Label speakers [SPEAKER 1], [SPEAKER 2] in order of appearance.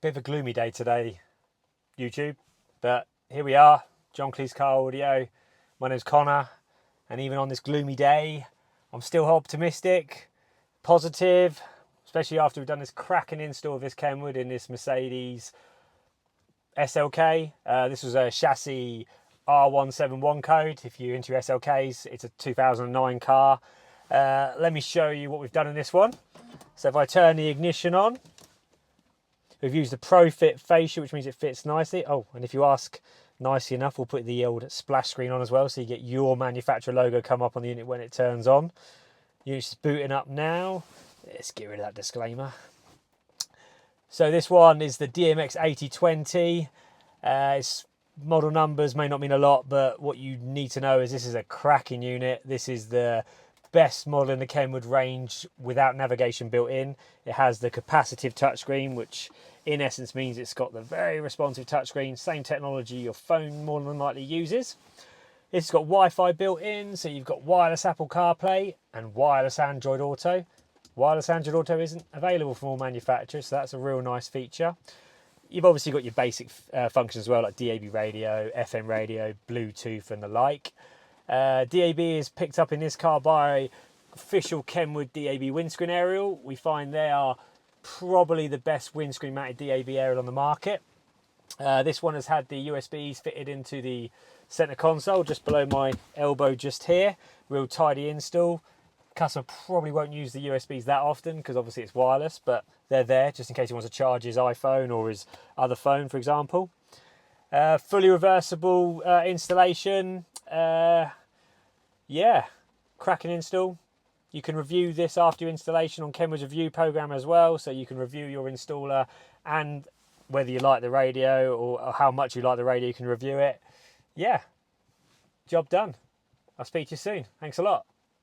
[SPEAKER 1] Bit of a gloomy day today, YouTube, but here we are, John Cleese Car Audio. My name's Connor, and even on this gloomy day, I'm still optimistic, positive, especially after we've done this cracking install of this Kenwood in this Mercedes SLK. This was a chassis R171 code. If you're into SLKs, it's a 2009 car. Let me show you what we've done in this one. So if I turn the ignition on, we've used the ProFit fascia, which means it fits nicely. Oh, and if you ask nicely enough, we'll put the old splash screen on as well, so you get your manufacturer logo come up on the unit when it turns on. Unit's booting up now. Let's get rid of that disclaimer. So this one is the DMX8020. Its model numbers may not mean a lot, but what you need to know is this is a cracking unit. This is the best model in the Kenwood range without navigation built in. It has the capacitive touchscreen, which in essence means it's got the very responsive touchscreen, same technology your phone more than likely uses. It's got Wi-Fi built in, so you've got wireless Apple CarPlay and wireless Android Auto. Wireless Android Auto isn't available from all manufacturers, so that's a real nice feature. You've obviously got your basic functions as well, like DAB radio, FM radio, Bluetooth and the like. DAB is picked up in this car by official Kenwood DAB windscreen aerial. We find they are probably the best windscreen mounted DAB aerial on the market. This one has had the USBs fitted into the center console just below my elbow just here. Real tidy install. Customer probably won't use the USBs that often because obviously it's wireless, but they're there just in case he wants to charge his iPhone or his other phone, for example. Fully reversible installation. Yeah, cracking install. You can review this after your installation on Kenwood's review program as well, so you can review your installer and whether you like the radio or how much you like the radio, you can review it. Yeah, job done. I'll speak to you soon. Thanks a lot.